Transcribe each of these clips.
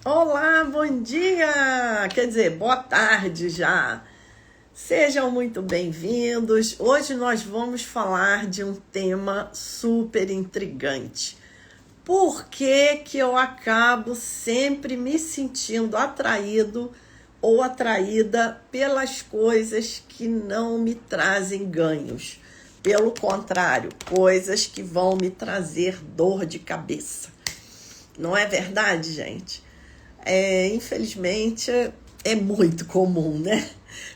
Olá, bom dia! Quer dizer, boa tarde já. Sejam muito bem-vindos. Hoje nós vamos falar de um tema super intrigante. Por que que eu acabo sempre me sentindo atraído ou atraída pelas coisas que não me trazem ganhos? Pelo contrário, coisas que vão me trazer dor de cabeça. Não é verdade, gente? Infelizmente, é muito comum, né?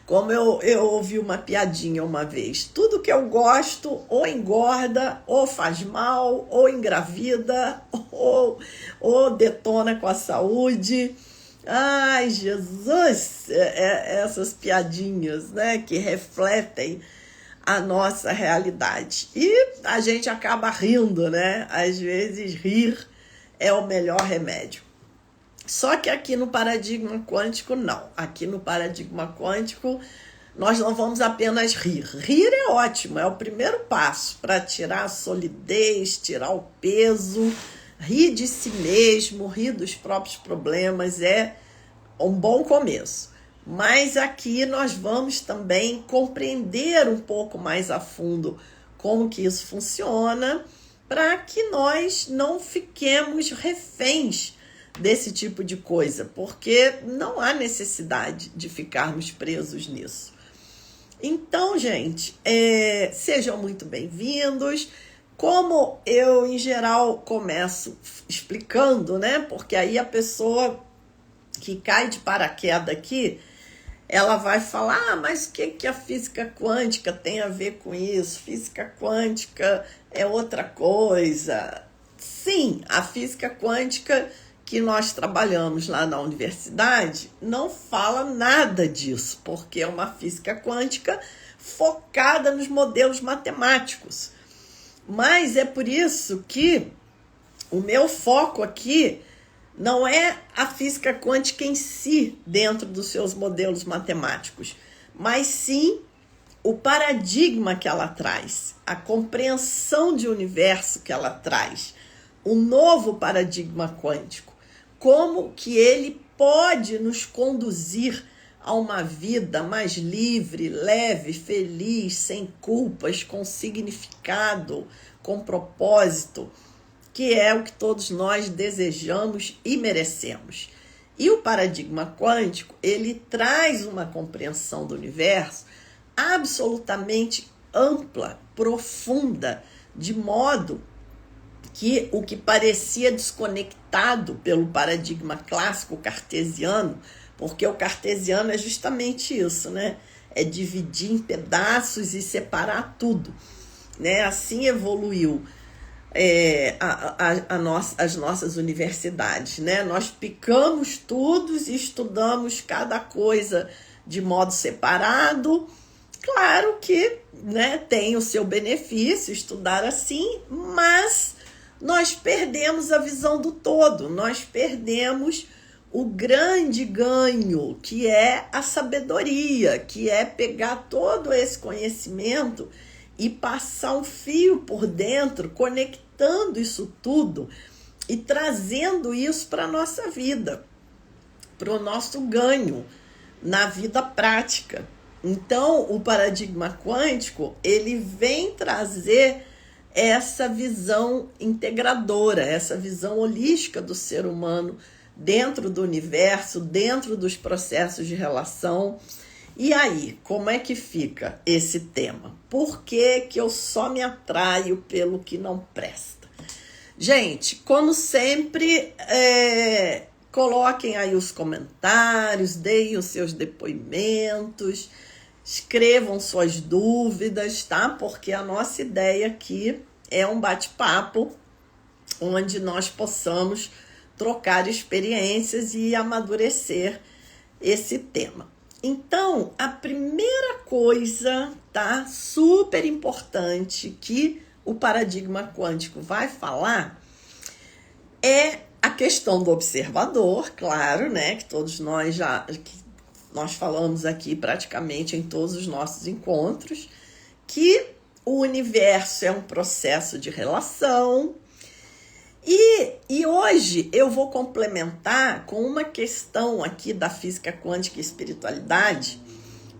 Como eu ouvi uma piadinha uma vez. Tudo que eu gosto ou engorda, ou faz mal, ou engravida, ou detona com a saúde. Ai, Jesus! Essas piadinhas, né? Que refletem a nossa realidade. E a gente acaba rindo, né? Às vezes, rir é o melhor remédio. Só que aqui no paradigma quântico, não. Aqui no paradigma quântico, nós não vamos apenas rir. Rir é ótimo, é o primeiro passo para tirar a solidez, tirar o peso, rir de si mesmo, rir dos próprios problemas, é um bom começo. Mas aqui nós vamos também compreender um pouco mais a fundo como que isso funciona, para que nós não fiquemos reféns desse tipo de coisa, porque não há necessidade de ficarmos presos nisso. Então, gente, sejam muito bem-vindos. Como eu, em geral, começo explicando, né? Porque aí a pessoa que cai de paraquedas aqui, ela vai falar, mas o que a física quântica tem a ver com isso? Física quântica é outra coisa. Sim, a física quântica que nós trabalhamos lá na universidade não fala nada disso, porque é uma física quântica focada nos modelos matemáticos. Mas é por isso que o meu foco aqui não é a física quântica em si, dentro dos seus modelos matemáticos, mas sim o paradigma que ela traz, a compreensão de universo que ela traz, o novo paradigma quântico. Como que ele pode nos conduzir a uma vida mais livre, leve, feliz, sem culpas, com significado, com propósito, que é o que todos nós desejamos e merecemos. E o paradigma quântico, ele traz uma compreensão do universo absolutamente ampla, profunda, de modo que o que parecia desconectado pelo paradigma clássico cartesiano, porque o cartesiano é justamente isso, né? É dividir em pedaços e separar tudo, né? Assim evoluiu as nossas universidades, né? Nós picamos tudo e estudamos cada coisa de modo separado. Claro que, né, tem o seu benefício estudar assim, mas nós perdemos a visão do todo, nós perdemos o grande ganho, que é a sabedoria, que é pegar todo esse conhecimento e passar um fio por dentro, conectando isso tudo e trazendo isso para a nossa vida, para o nosso ganho na vida prática. Então, o paradigma quântico, ele vem trazer essa visão integradora, essa visão holística do ser humano dentro do universo, dentro dos processos de relação. E aí, como é que fica esse tema? Por que que eu só me atraio pelo que não presta? Gente, como sempre, coloquem aí os comentários, deem os seus depoimentos, escrevam suas dúvidas, tá? Porque a nossa ideia aqui é um bate-papo onde nós possamos trocar experiências e amadurecer esse tema. Então, a primeira coisa, tá? Super importante que o paradigma quântico vai falar é a questão do observador, claro, né? Que todos nós nós falamos aqui praticamente em todos os nossos encontros, que o universo é um processo de relação E hoje eu vou complementar com uma questão aqui da física quântica e espiritualidade,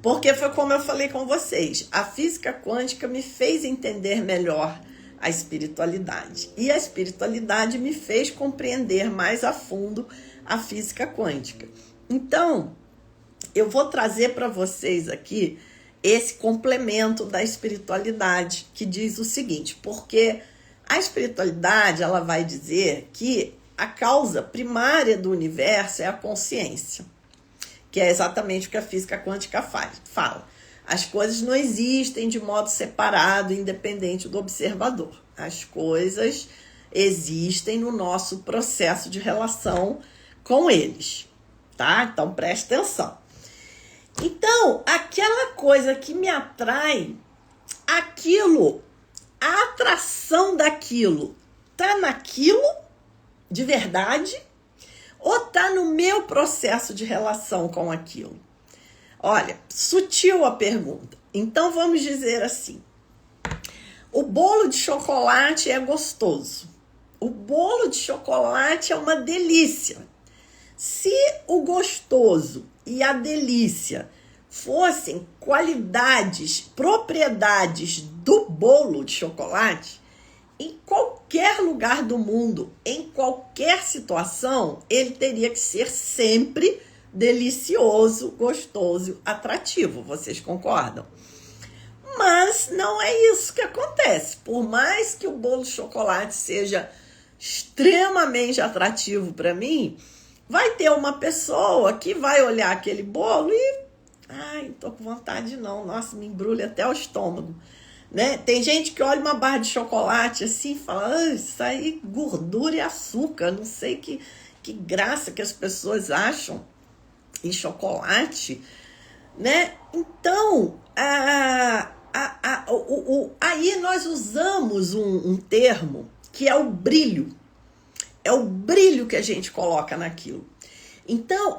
porque foi como eu falei com vocês, a física quântica me fez entender melhor a espiritualidade, e a espiritualidade me fez compreender mais a fundo a física quântica. Então, eu vou trazer para vocês aqui esse complemento da espiritualidade, que diz o seguinte, porque a espiritualidade, ela vai dizer que a causa primária do universo é a consciência, que é exatamente o que a física quântica fala. As coisas não existem de modo separado, independente do observador. As coisas existem no nosso processo de relação com eles, tá? Então, preste atenção. Então, aquela coisa que me atrai, aquilo, a atração daquilo, tá naquilo de verdade ou tá no meu processo de relação com aquilo? Olha, sutil a pergunta. Então, vamos dizer assim, o bolo de chocolate é gostoso. O bolo de chocolate é uma delícia. Se o gostoso e a delícia fossem qualidades, propriedades do bolo de chocolate, em qualquer lugar do mundo, em qualquer situação, ele teria que ser sempre delicioso, gostoso, atrativo. Vocês concordam? Mas não é isso que acontece. Por mais que o bolo de chocolate seja extremamente atrativo para mim, vai ter uma pessoa que vai olhar aquele bolo e... ai, não tô com vontade não. Nossa, me embrulha até o estômago. Né? Tem gente que olha uma barra de chocolate assim e fala, isso aí gordura e açúcar. Não sei que graça que as pessoas acham em chocolate. Né? Então, aí nós usamos um termo que é o brilho. É o brilho que a gente coloca naquilo. Então,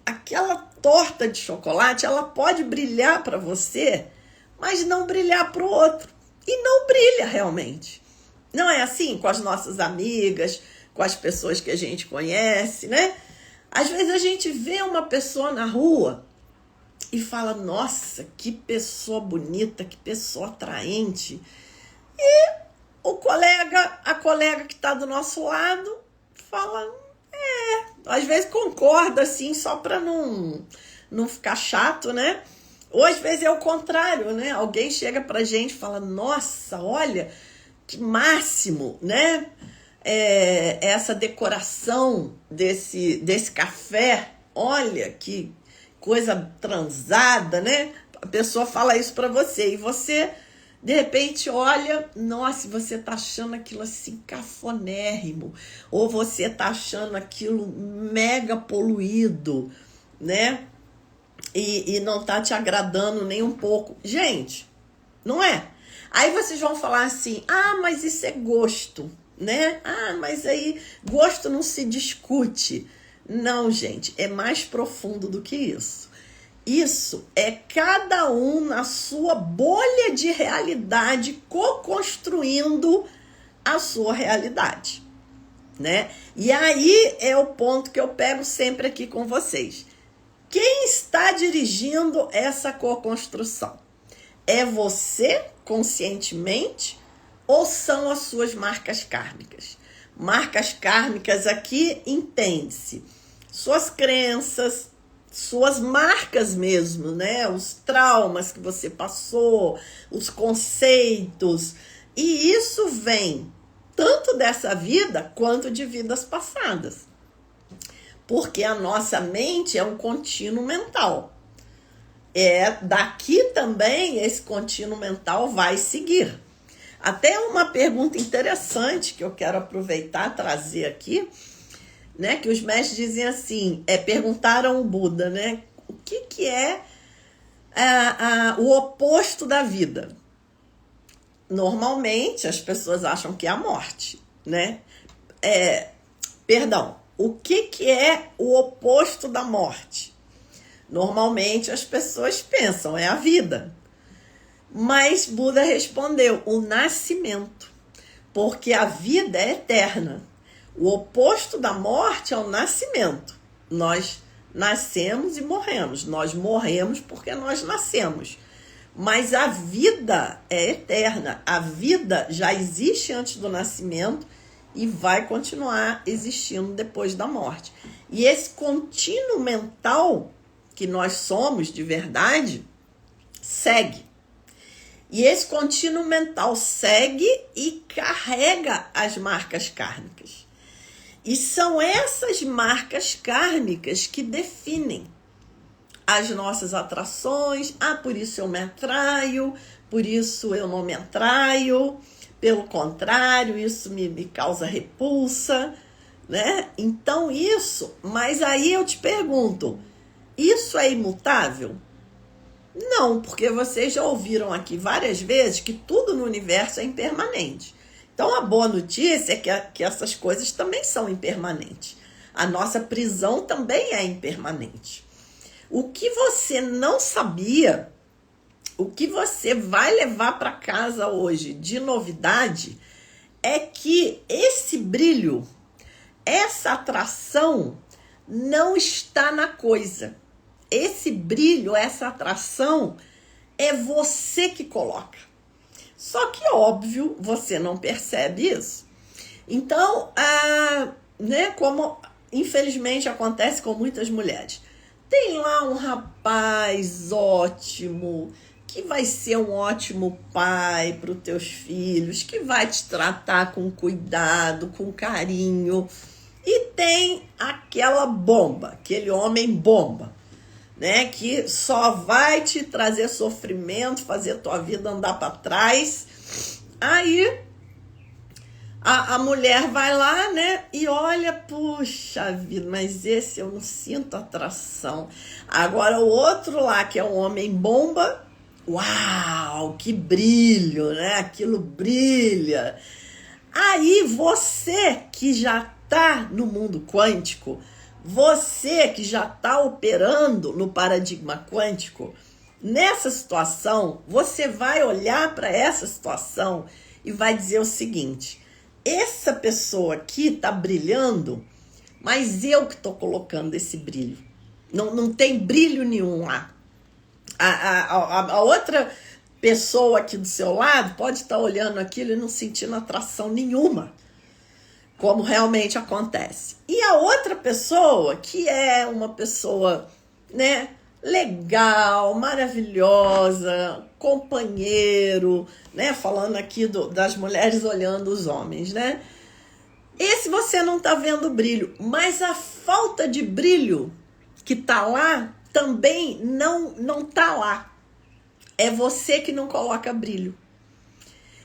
aquela torta de chocolate, ela pode brilhar para você, mas não brilhar para o outro. E não brilha realmente. Não é assim com as nossas amigas, com as pessoas que a gente conhece, né? Às vezes a gente vê uma pessoa na rua e fala, nossa, que pessoa bonita, que pessoa atraente. E a colega que está do nosso lado fala, às vezes concorda assim, só para não ficar chato, né? Ou às vezes é o contrário, né? Alguém chega pra gente e fala, nossa, olha, que máximo, né? Essa decoração desse café, olha que coisa transada, né? A pessoa fala isso pra você e você, de repente, olha, nossa, você tá achando aquilo assim cafonérrimo, ou você tá achando aquilo mega poluído, né? E não tá te agradando nem um pouco. Gente, não é? Aí vocês vão falar assim, mas isso é gosto, né? Mas aí gosto não se discute. Não, gente, é mais profundo do que isso. Isso é cada um na sua bolha de realidade co-construindo a sua realidade, né? E aí é o ponto que eu pego sempre aqui com vocês. Quem está dirigindo essa co-construção? É você, conscientemente, ou são as suas marcas kármicas? Marcas kármicas aqui, entende-se, suas crenças, suas marcas mesmo, né? Os traumas que você passou, os conceitos. E isso vem tanto dessa vida quanto de vidas passadas. Porque a nossa mente é um contínuo mental. Daqui também esse contínuo mental vai seguir. Até uma pergunta interessante que eu quero aproveitar, trazer aqui, né? Que os mestres dizem assim, perguntaram ao Buda, né? O que é o oposto da vida? Normalmente as pessoas acham que é a morte, né? O que é o oposto da morte? Normalmente as pessoas pensam, é a vida. Mas Buda respondeu, o nascimento. Porque a vida é eterna. O oposto da morte é o nascimento. Nós nascemos e morremos. Nós morremos porque nós nascemos. Mas a vida é eterna. A vida já existe antes do nascimento e vai continuar existindo depois da morte. E esse contínuo mental que nós somos de verdade segue. E esse contínuo mental segue e carrega as marcas kármicas. E são essas marcas kármicas que definem as nossas atrações. Ah, por isso eu me atraio, por isso eu não me atraio. Pelo contrário, isso me causa repulsa, né? Então isso, mas aí eu te pergunto, isso é imutável? Não, porque vocês já ouviram aqui várias vezes que tudo no universo é impermanente. Então a boa notícia é que essas coisas também são impermanentes. A nossa prisão também é impermanente. O que você não sabia, o que você vai levar para casa hoje de novidade, é que esse brilho, essa atração não está na coisa. Esse brilho, essa atração, é você que coloca. Só que, óbvio, você não percebe isso. Então, né, como infelizmente acontece com muitas mulheres, tem lá um rapaz ótimo, que vai ser um ótimo pai para os teus filhos, que vai te tratar com cuidado, com carinho. E tem aquela bomba, aquele homem bomba, né, que só vai te trazer sofrimento, fazer a tua vida andar para trás. Aí a mulher vai lá, né, e olha, puxa vida, mas esse eu não sinto atração. Agora o outro lá, que é um homem bomba, uau, que brilho, né, aquilo brilha. Aí você que já tá no mundo quântico, você que já está operando no paradigma quântico, nessa situação, você vai olhar para essa situação e vai dizer o seguinte: essa pessoa aqui está brilhando, mas eu que estou colocando esse brilho. Não tem brilho nenhum lá. A outra pessoa aqui do seu lado pode estar olhando aquilo e não sentindo atração nenhuma, como realmente acontece. E a outra pessoa, que é uma pessoa, né, legal, maravilhosa, companheiro, né, falando aqui das mulheres olhando os homens, né? Esse você não tá vendo brilho, mas a falta de brilho que tá lá também não tá lá. É você que não coloca brilho.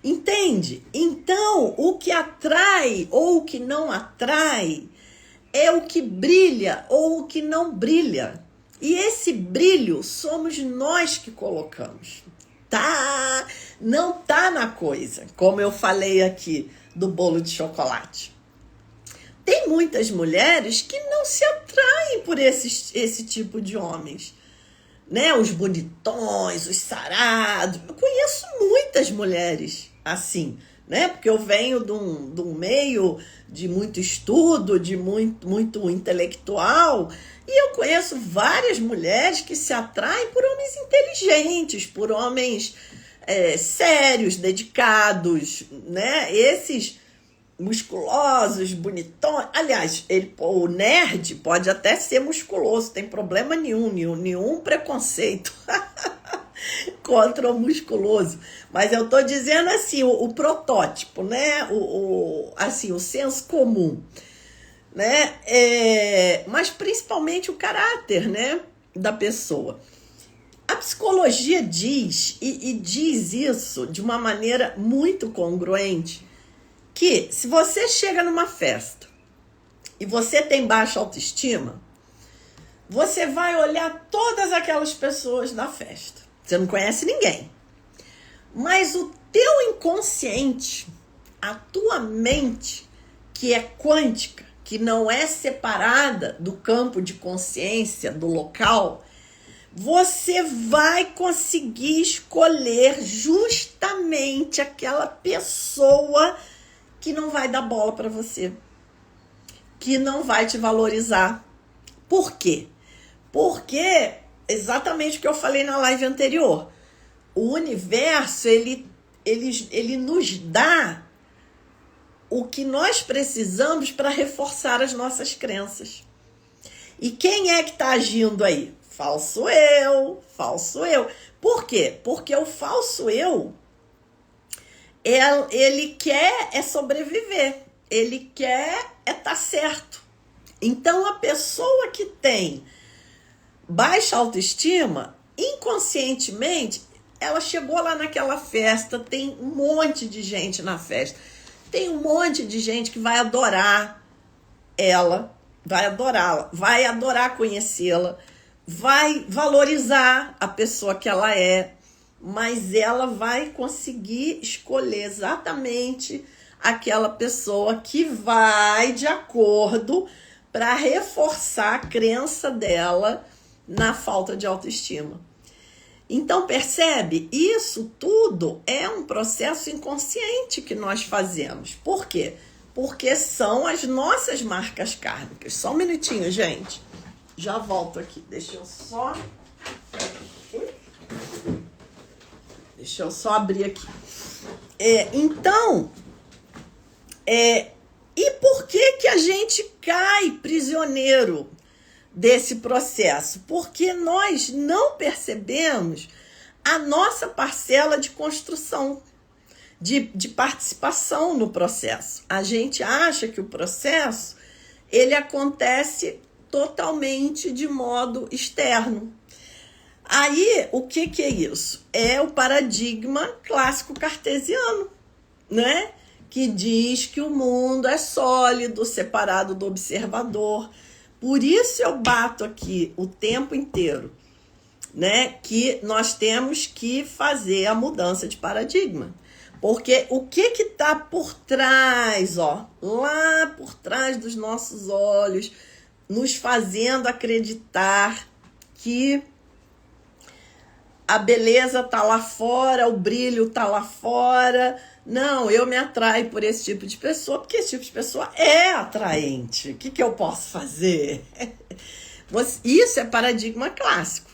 Entende? Então, o que atrai ou o que não atrai é o que brilha ou o que não brilha. E esse brilho somos nós que colocamos. Tá? Não tá na coisa, como eu falei aqui do bolo de chocolate. Tem muitas mulheres que não se atraem por esse tipo de homens, né? Os bonitões, os sarados. Eu conheço muitas mulheres assim, né? Porque eu venho de um meio de muito estudo, de muito intelectual, e eu conheço várias mulheres que se atraem por homens inteligentes, por homens sérios, dedicados, né? Esses musculosos, bonitões. Aliás, o nerd pode até ser musculoso, tem problema nenhum preconceito contra o musculoso. Mas eu tô dizendo assim, o protótipo, né? Assim, o senso comum, né? Mas principalmente o caráter, né, da pessoa. A psicologia diz, e diz isso de uma maneira muito congruente, que se você chega numa festa e você tem baixa autoestima, você vai olhar todas aquelas pessoas na festa. Você não conhece ninguém. Mas o teu inconsciente, a tua mente, que é quântica, que não é separada do campo de consciência, do local, você vai conseguir escolher justamente aquela pessoa que não vai dar bola para você, que não vai te valorizar. Por quê? Porque exatamente o que eu falei na live anterior. O universo, ele nos dá o que nós precisamos para reforçar as nossas crenças. E quem é que está agindo aí? Falso eu, falso eu. Por quê? Porque o falso eu, ele quer sobreviver, ele quer estar certo. Então, a pessoa que tem baixa autoestima, inconscientemente, ela chegou lá naquela festa, tem um monte de gente na festa, tem um monte de gente que vai adorar ela, vai adorá-la, vai adorar conhecê-la, vai valorizar a pessoa que ela é, mas ela vai conseguir escolher exatamente aquela pessoa que vai de acordo para reforçar a crença dela na falta de autoestima. Então, percebe? Isso tudo é um processo inconsciente que nós fazemos. Por quê? Porque são as nossas marcas kármicas. Só um minutinho, gente. Já volto aqui. Deixa eu só abrir aqui. Então, e por que a gente cai prisioneiro desse processo? Porque nós não percebemos a nossa parcela de construção, de participação no processo. A gente acha que o processo, ele acontece totalmente de modo externo. Aí, o que é isso? É o paradigma clássico cartesiano, né? Que diz que o mundo é sólido, separado do observador. Por isso eu bato aqui o tempo inteiro, né? Que nós temos que fazer a mudança de paradigma. Porque o que está por trás, ó, lá por trás dos nossos olhos, nos fazendo acreditar que a beleza está lá fora, o brilho está lá fora. Não, eu me atraio por esse tipo de pessoa, porque esse tipo de pessoa é atraente. O que eu posso fazer? Isso é paradigma clássico,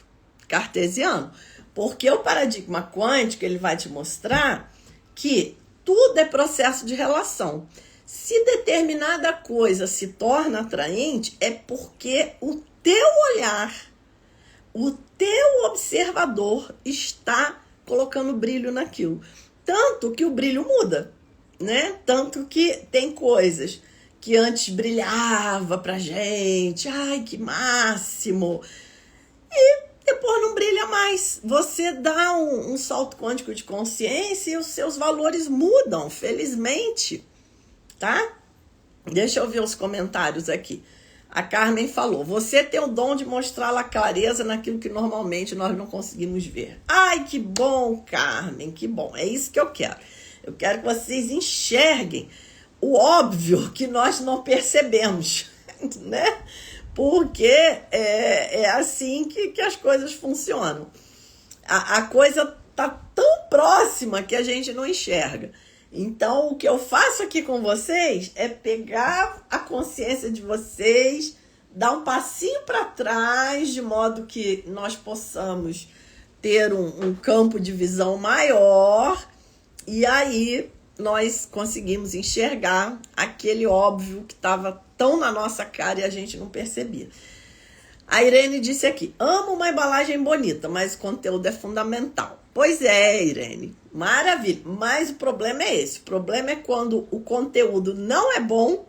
cartesiano. Porque o paradigma quântico, ele vai te mostrar que tudo é processo de relação. Se determinada coisa se torna atraente, é porque o teu olhar, o teu observador está colocando brilho naquilo. Tanto que o brilho muda, né? Tanto que tem coisas que antes brilhava pra gente, ai, que máximo, e depois não brilha mais. Você dá um salto quântico de consciência e os seus valores mudam, felizmente, tá? Deixa eu ver os comentários aqui. A Carmen falou, você tem o dom de mostrar a clareza naquilo que normalmente nós não conseguimos ver. Ai, que bom, Carmen, que bom. É isso que eu quero. Eu quero que vocês enxerguem o óbvio que nós não percebemos, né? Porque é assim que as coisas funcionam. A coisa tá tão próxima que a gente não enxerga. Então, o que eu faço aqui com vocês é pegar a consciência de vocês, dar um passinho para trás, de modo que nós possamos ter um campo de visão maior, e aí nós conseguimos enxergar aquele óbvio que estava tão na nossa cara e a gente não percebia. A Irene disse aqui, amo uma embalagem bonita, mas o conteúdo é fundamental. Pois é, Irene, maravilha, mas o problema é esse. O problema é quando o conteúdo não é bom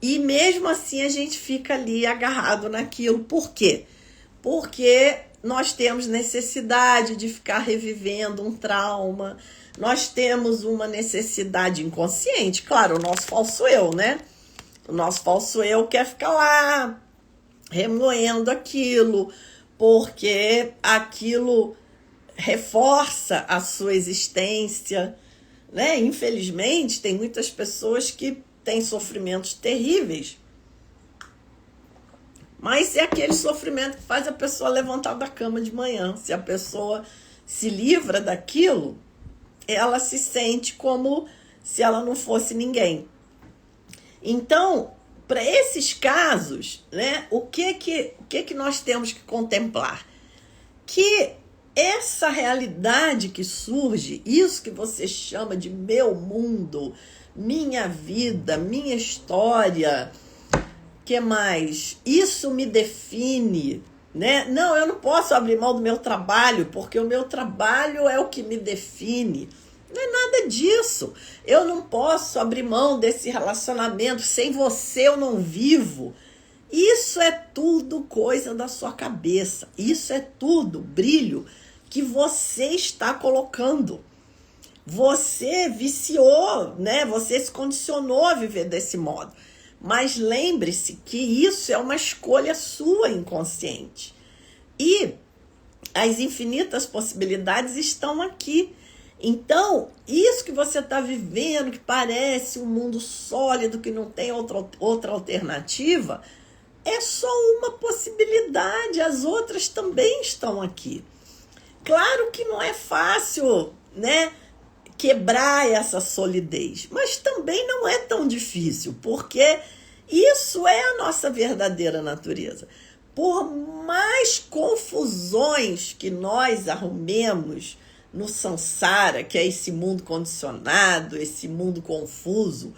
e mesmo assim a gente fica ali agarrado naquilo. Por quê? Porque nós temos necessidade de ficar revivendo um trauma, nós temos uma necessidade inconsciente, claro, o nosso falso eu, né? O nosso falso eu quer ficar lá remoendo aquilo, porque aquilo reforça a sua existência, né? Infelizmente, tem muitas pessoas que têm sofrimentos terríveis, mas é aquele sofrimento que faz a pessoa levantar da cama de manhã. Se a pessoa se livra daquilo, ela se sente como se ela não fosse ninguém. Então, para esses casos, né, o que nós temos que contemplar? Que essa realidade que surge, isso que você chama de meu mundo, minha vida, minha história, que mais? Isso me define, né? Não, eu não posso abrir mão do meu trabalho, porque o meu trabalho é o que me define. Não é nada disso. Eu não posso abrir mão desse relacionamento. Sem você eu não vivo. Isso é tudo coisa da sua cabeça. Isso é tudo brilho que você está colocando. Você viciou, né? Você se condicionou a viver desse modo. Mas lembre-se que isso é uma escolha sua inconsciente. E as infinitas possibilidades estão aqui. Então, isso que você está vivendo, que parece um mundo sólido, que não tem outra alternativa, é só uma possibilidade. As outras também estão aqui. Claro que não é fácil, né, quebrar essa solidez, mas também não é tão difícil, porque isso é a nossa verdadeira natureza. Por mais confusões que nós arrumemos no samsara, que é esse mundo condicionado, esse mundo confuso,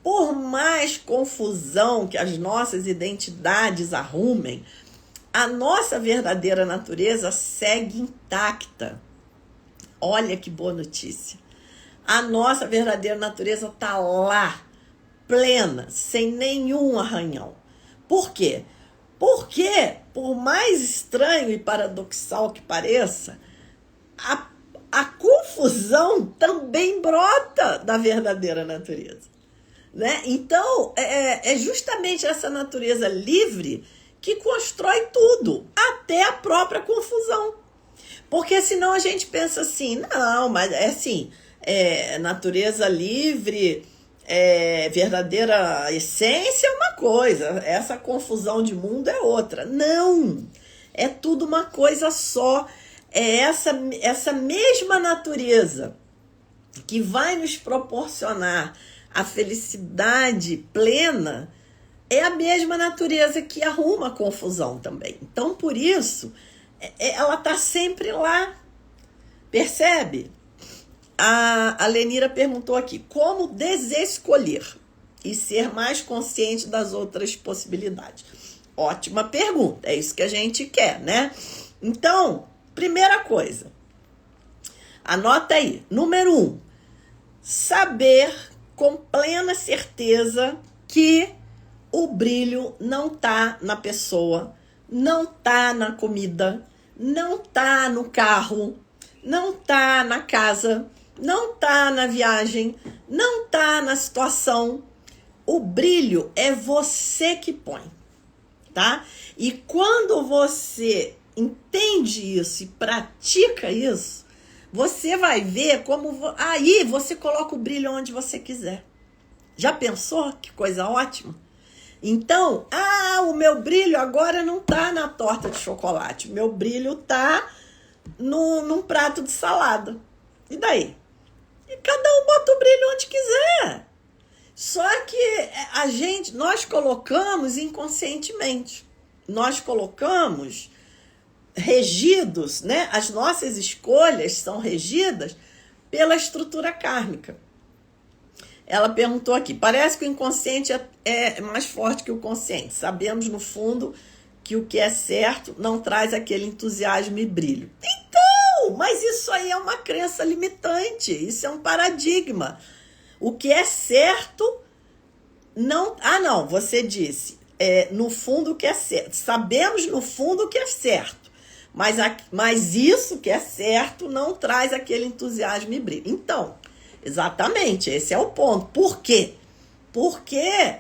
por mais confusão que as nossas identidades arrumem, a nossa verdadeira natureza segue intacta. Olha que boa notícia. A nossa verdadeira natureza está lá, plena, sem nenhum arranhão. Por quê? Porque, por mais estranho e paradoxal que pareça, a confusão também brota da verdadeira natureza, né? Então, é justamente essa natureza livre que constrói tudo, até a própria confusão. Porque senão a gente pensa assim, não, mas é assim, natureza livre, verdadeira essência é uma coisa, essa confusão de mundo é outra. Não, é tudo uma coisa só. É essa mesma natureza que vai nos proporcionar a felicidade plena, é a mesma natureza que arruma a confusão também. Então, por isso, ela está sempre lá. Percebe? A Lenira perguntou aqui, como desescolher e ser mais consciente das outras possibilidades? Ótima pergunta, é isso que a gente quer, né? Então, primeira coisa, anota aí, número 1, saber com plena certeza que o brilho não tá na pessoa, não tá na comida, não tá no carro, não tá na casa, não tá na viagem, não tá na situação. O brilho é você que põe, tá? E quando você entende isso e pratica isso, você vai ver como aí você coloca o brilho onde você quiser. Já pensou? Que coisa ótima. Então, o meu brilho agora não tá na torta de chocolate. O meu brilho tá num prato de salada. E daí? E cada um bota o brilho onde quiser. Só que nós colocamos inconscientemente. Nós colocamos regidos, né? As nossas escolhas são regidas pela estrutura kármica. Ela perguntou aqui, parece que o inconsciente é mais forte que o consciente. Sabemos, no fundo, que o que é certo não traz aquele entusiasmo e brilho. Então, mas isso aí é uma crença limitante, isso é um paradigma. O que é certo não... não, você disse, no fundo o que é certo. Sabemos, no fundo, o que é certo. Mas isso que é certo não traz aquele entusiasmo e brilho. Então, exatamente, esse é o ponto. Por quê? Porque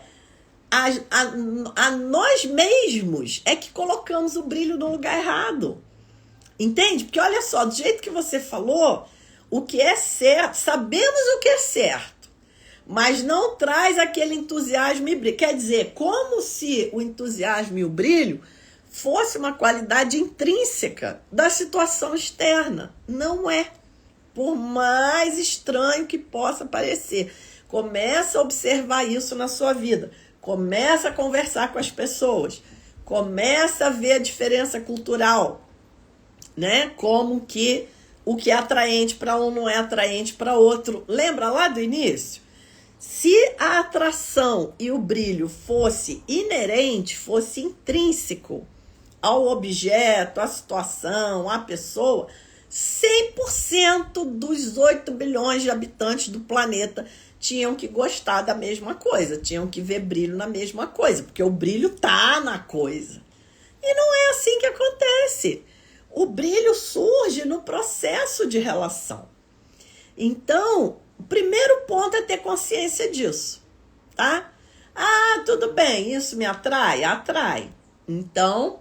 a nós mesmos é que colocamos o brilho no lugar errado. Entende? Porque olha só, do jeito que você falou, o que é certo, sabemos o que é certo, mas não traz aquele entusiasmo e brilho. Quer dizer, como se o entusiasmo e o brilho fosse uma qualidade intrínseca da situação externa. Não é. por mais estranho que possa parecer. Começa a observar isso na sua vida. Começa a conversar com as pessoas. Começa a ver a diferença cultural, né? Como que o que é atraente para um não é atraente para outro. Lembra lá do início? Se a atração e o brilho fosse inerente, fosse intrínseco ao objeto, à situação, à pessoa, 100% dos 8 bilhões de habitantes do planeta tinham que gostar da mesma coisa, tinham que ver brilho na mesma coisa, porque o brilho tá na coisa. E não é assim que acontece. O brilho surge no processo de relação. Então, o primeiro ponto é ter consciência disso, tá? Ah, tudo bem, isso me atrai? Atrai. Então,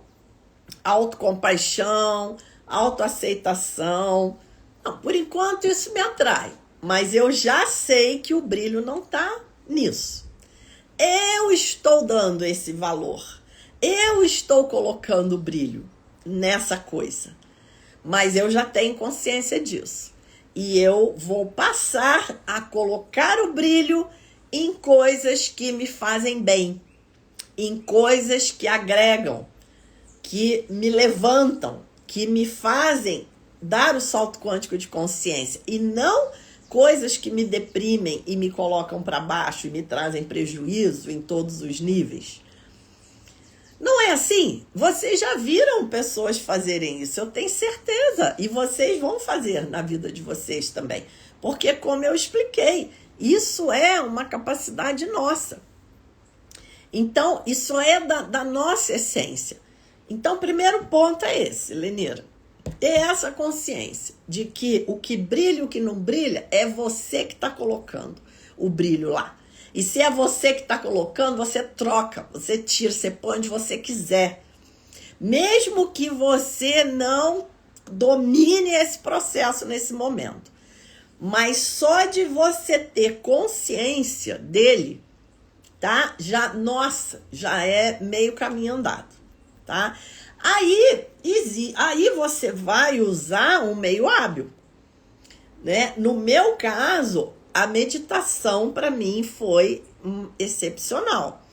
autocompaixão, autoaceitação. Não, por enquanto isso me atrai, mas eu já sei que o brilho não tá nisso. Eu estou dando esse valor. Eu estou colocando o brilho nessa coisa. Mas eu já tenho consciência disso. E eu vou passar a colocar o brilho em coisas que me fazem bem, em coisas que agregam, que me levantam, que me fazem dar o salto quântico de consciência, e não coisas que me deprimem e me colocam para baixo e me trazem prejuízo em todos os níveis. Não é assim? Vocês já viram pessoas fazerem isso, eu tenho certeza. E vocês vão fazer na vida de vocês também. Porque, como eu expliquei, isso é uma capacidade nossa. Então, isso é da nossa essência. Então, o primeiro ponto é esse, Lenira. Ter essa consciência de que o que brilha e o que não brilha é você que está colocando o brilho lá. E se é você que está colocando, você troca, você tira, você põe onde você quiser. Mesmo que você não domine esse processo nesse momento. Mas só de você ter consciência dele, tá? Já é meio caminho andado, tá? Aí você vai usar um meio hábil, né? No meu caso, a meditação para mim foi excepcional.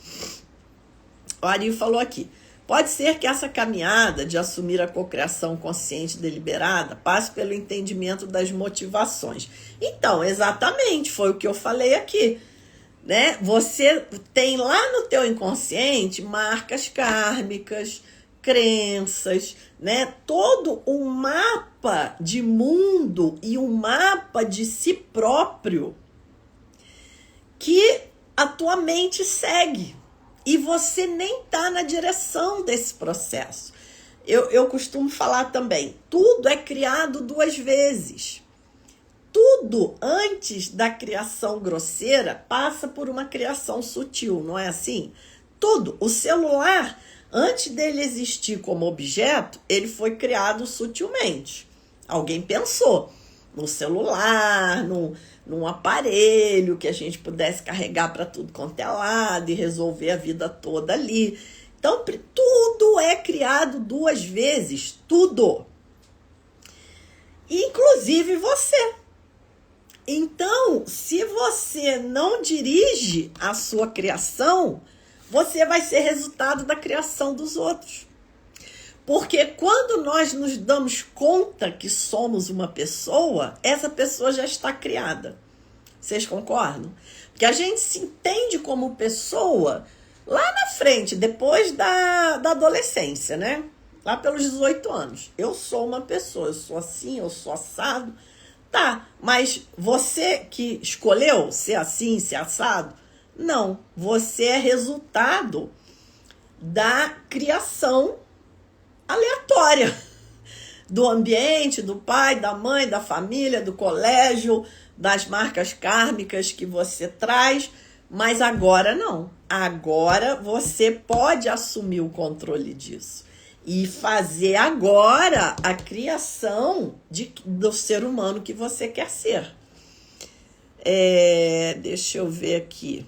O Ari falou aqui, pode ser que essa caminhada de assumir a cocriação consciente e deliberada passe pelo entendimento das motivações. Então, exatamente, foi o que eu falei aqui, né? Você tem lá no teu inconsciente marcas kármicas, crenças, né? Todo um mapa de mundo e um mapa de si próprio que a tua mente segue e você nem tá na direção desse processo. Eu costumo falar também, tudo é criado 2 vezes. Tudo antes da criação grosseira passa por uma criação sutil, não é assim? Tudo. O celular, antes dele existir como objeto, ele foi criado sutilmente. Alguém pensou no celular, num aparelho que a gente pudesse carregar para tudo quanto é lado e resolver a vida toda ali. Então, tudo é criado 2 vezes, tudo. Inclusive você. Então, se você não dirige a sua criação, você vai ser resultado da criação dos outros. Porque quando nós nos damos conta que somos uma pessoa, essa pessoa já está criada. Vocês concordam? Porque a gente se entende como pessoa lá na frente, depois da adolescência, né? Lá pelos 18 anos. Eu sou uma pessoa, eu sou assim, eu sou assado. Tá, mas você que escolheu ser assim, ser assado? Não, você é resultado da criação aleatória do ambiente, do pai, da mãe, da família, do colégio, das marcas kármicas que você traz, mas agora não. Agora você pode assumir o controle disso e fazer agora a criação do ser humano que você quer ser. Deixa eu ver aqui.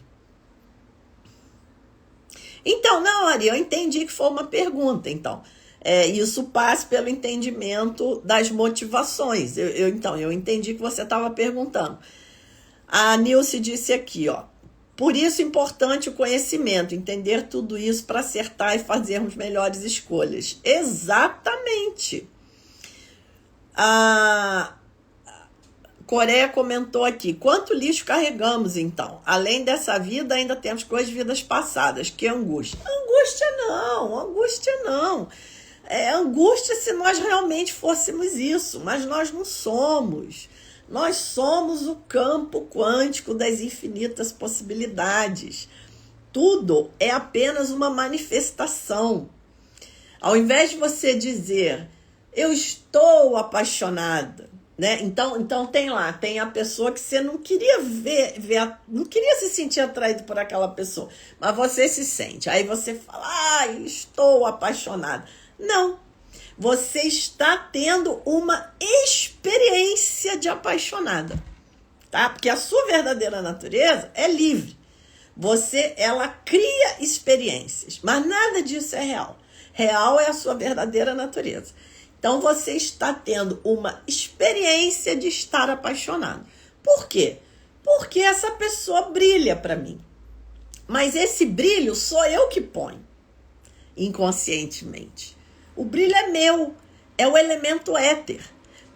Então, não, Ari, eu entendi que foi uma pergunta, então. isso passe pelo entendimento das motivações. Então, eu entendi que você estava perguntando. A Nilce disse aqui, ó. Por isso é importante o conhecimento, entender tudo isso para acertar e fazermos melhores escolhas. Exatamente. A Coreia comentou aqui, quanto lixo carregamos então? Além dessa vida, ainda temos coisas de vidas passadas. Que angústia? Angústia não. Angústia se nós realmente fôssemos isso, mas nós não somos. Nós somos o campo quântico das infinitas possibilidades. Tudo é apenas uma manifestação. Ao invés de você dizer, eu estou apaixonada, né? Então tem a pessoa que você não queria não queria se sentir atraído por aquela pessoa, mas você se sente. Aí você fala, estou apaixonada. Não. Você está tendo uma experiência de apaixonada, tá? Porque a sua verdadeira natureza é livre. Ela cria experiências, mas nada disso é real. Real é a sua verdadeira natureza. Então, você está tendo uma experiência de estar apaixonado. Por quê? Porque essa pessoa brilha para mim. Mas esse brilho sou eu que ponho, inconscientemente. O brilho é meu, é o elemento éter.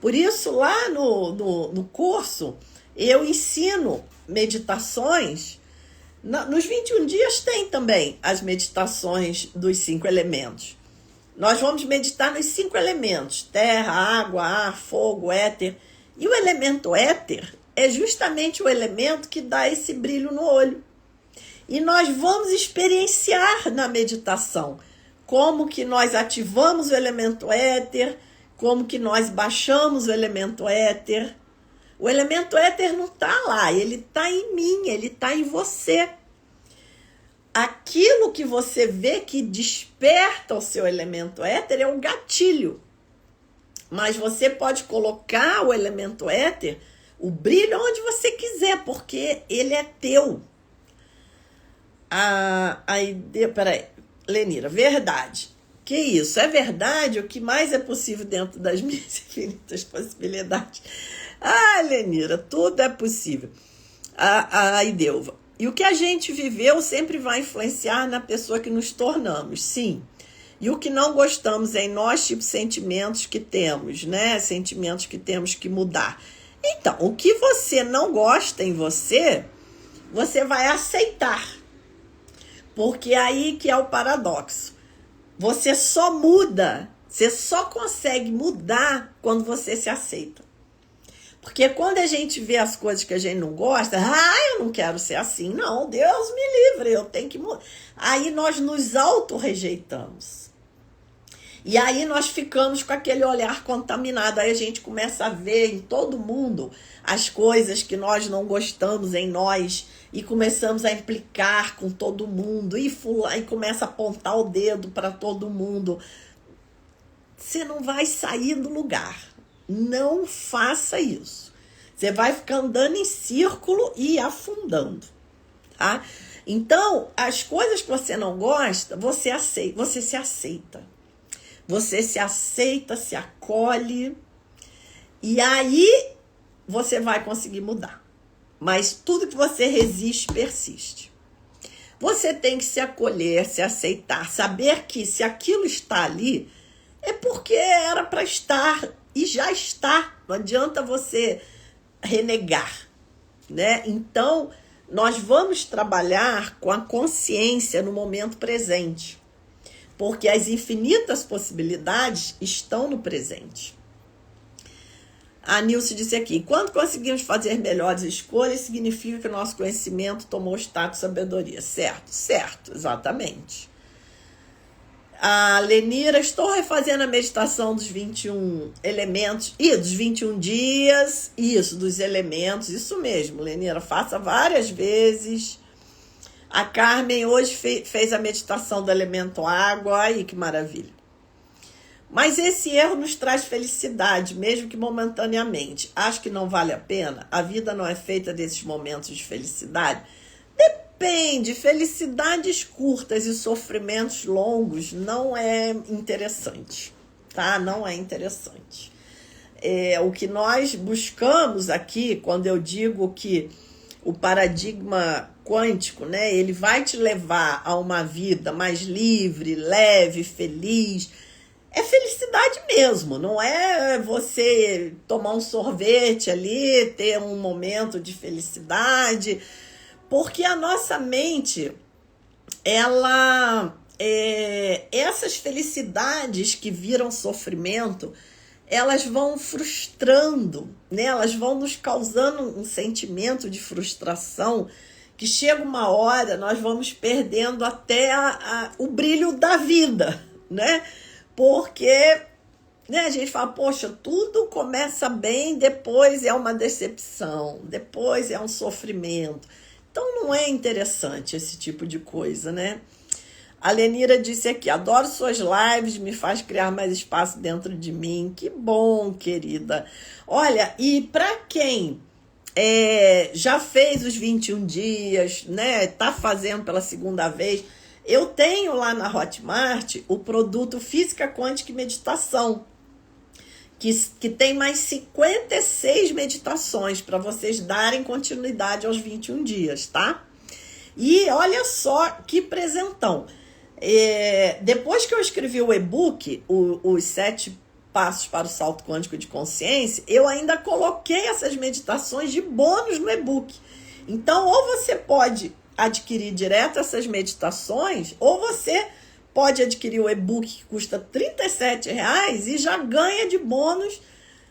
Por isso, lá no curso, eu ensino meditações. Nos 21 dias tem também as meditações dos 5 elementos. Nós vamos meditar nos 5 elementos, terra, água, ar, fogo, éter. E o elemento éter é justamente o elemento que dá esse brilho no olho. E nós vamos experienciar na meditação como que nós ativamos o elemento éter, como que nós baixamos o elemento éter. O elemento éter não está lá, ele está em mim, ele está em você. Aquilo que você vê que desperta o seu elemento éter é um gatilho. Mas você pode colocar o elemento éter, o brilho, onde você quiser, porque ele é teu. Peraí. Lenira, verdade. Que isso? É verdade? O que mais é possível dentro das minhas infinitas possibilidades? Lenira, tudo é possível. A Ideuva. E o que a gente viveu sempre vai influenciar na pessoa que nos tornamos, sim. E o que não gostamos em nós, tipo sentimentos que temos, né? Sentimentos que temos que mudar. Então, o que você não gosta em você, você vai aceitar. Porque aí que é o paradoxo. Você só muda, você só consegue mudar quando você se aceita. Porque quando a gente vê as coisas que a gente não gosta, eu não quero ser assim. Não, Deus me livre, eu tenho que mudar. Aí nós nos auto-rejeitamos. E aí nós ficamos com aquele olhar contaminado. Aí a gente começa a ver em todo mundo as coisas que nós não gostamos em nós. E começamos a implicar com todo mundo. E começa a apontar o dedo para todo mundo. Você não vai sair do lugar. Não faça isso. Você vai ficar andando em círculo e afundando. Tá? Então, as coisas que você não gosta, você se aceita. Você se aceita, se acolhe. E aí você vai conseguir mudar. Mas tudo que você resiste, persiste. Você tem que se acolher, se aceitar, saber que se aquilo está ali, é porque era para estar e já está. Não adianta você renegar, né? Então, nós vamos trabalhar com a consciência no momento presente, porque as infinitas possibilidades estão no presente. A Nilce disse aqui, quando conseguimos fazer melhores escolhas, significa que o nosso conhecimento tomou status de sabedoria. Certo, exatamente. A Lenira, estou refazendo a meditação dos 21 elementos, dos 21 dias, dos elementos, isso mesmo, Lenira, faça várias vezes. A Carmen hoje fez a meditação do elemento água, aí que maravilha. Mas esse erro nos traz felicidade, mesmo que momentaneamente. Acho que não vale a pena. A vida não é feita desses momentos de felicidade. Depende, felicidades curtas e sofrimentos longos não é interessante, tá? Não é interessante. O que nós buscamos aqui, quando eu digo que o paradigma quântico, né, ele vai te levar a uma vida mais livre, leve, feliz. É felicidade mesmo, não é você tomar um sorvete ali, ter um momento de felicidade, porque a nossa mente, essas felicidades que viram sofrimento, elas vão frustrando, né? Elas vão nos causando um sentimento de frustração que chega uma hora, nós vamos perdendo até o brilho da vida, né? Porque, né, a gente fala, poxa, tudo começa bem, depois é uma decepção, depois é um sofrimento. Então não é interessante esse tipo de coisa, né? A Lenira disse aqui, adoro suas lives, me faz criar mais espaço dentro de mim. Que bom, querida. Olha, e para quem já fez os 21 dias, né, tá fazendo pela segunda vez, eu tenho lá na Hotmart o produto Física Quântica e Meditação, que tem mais 56 meditações para vocês darem continuidade aos 21 dias, tá? E olha só que presentão. Depois que eu escrevi o e-book, os 7 passos para o salto quântico de consciência, eu ainda coloquei essas meditações de bônus no e-book. Então, ou você pode adquirir direto essas meditações, ou você pode adquirir o e-book que custa R$37 e já ganha de bônus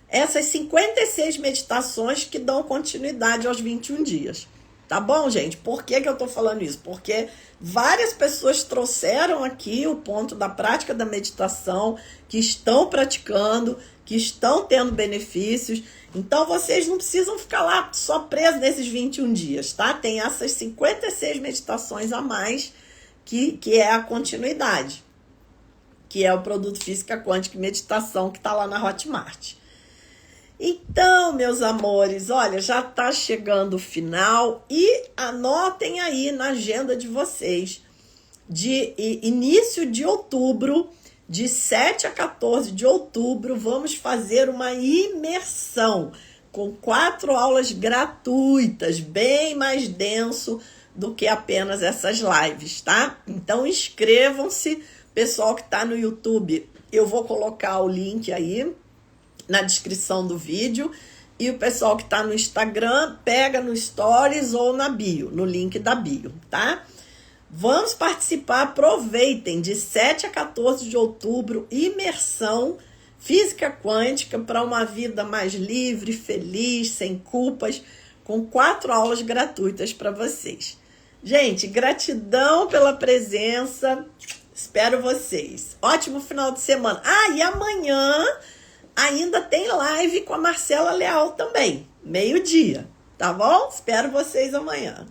essas 56 meditações que dão continuidade aos 21 dias. Tá bom, gente? Por que eu tô falando isso? Porque várias pessoas trouxeram aqui o ponto da prática da meditação, que estão praticando, que estão tendo benefícios. Então, vocês não precisam ficar lá só presos nesses 21 dias, tá? Tem essas 56 meditações a mais, que é a continuidade, que é o produto Física Quântica e Meditação, que tá lá na Hotmart. Então, meus amores, olha, já tá chegando o final e anotem aí na agenda de vocês, de início de outubro, de 7 a 14 de outubro, vamos fazer uma imersão com 4 aulas gratuitas, bem mais denso do que apenas essas lives, tá? Então, inscrevam-se, pessoal que tá no YouTube, eu vou colocar o link aí na descrição do vídeo, e o pessoal que está no Instagram pega no Stories ou na bio, no link da bio, tá? Vamos participar, aproveitem, de 7 a 14 de outubro, imersão Física Quântica para uma vida mais livre, feliz, sem culpas, com 4 aulas gratuitas para vocês. Gente, gratidão pela presença, espero vocês. Ótimo final de semana. E amanhã ainda tem live com a Marcela Leal também, meio-dia, tá bom? Espero vocês amanhã.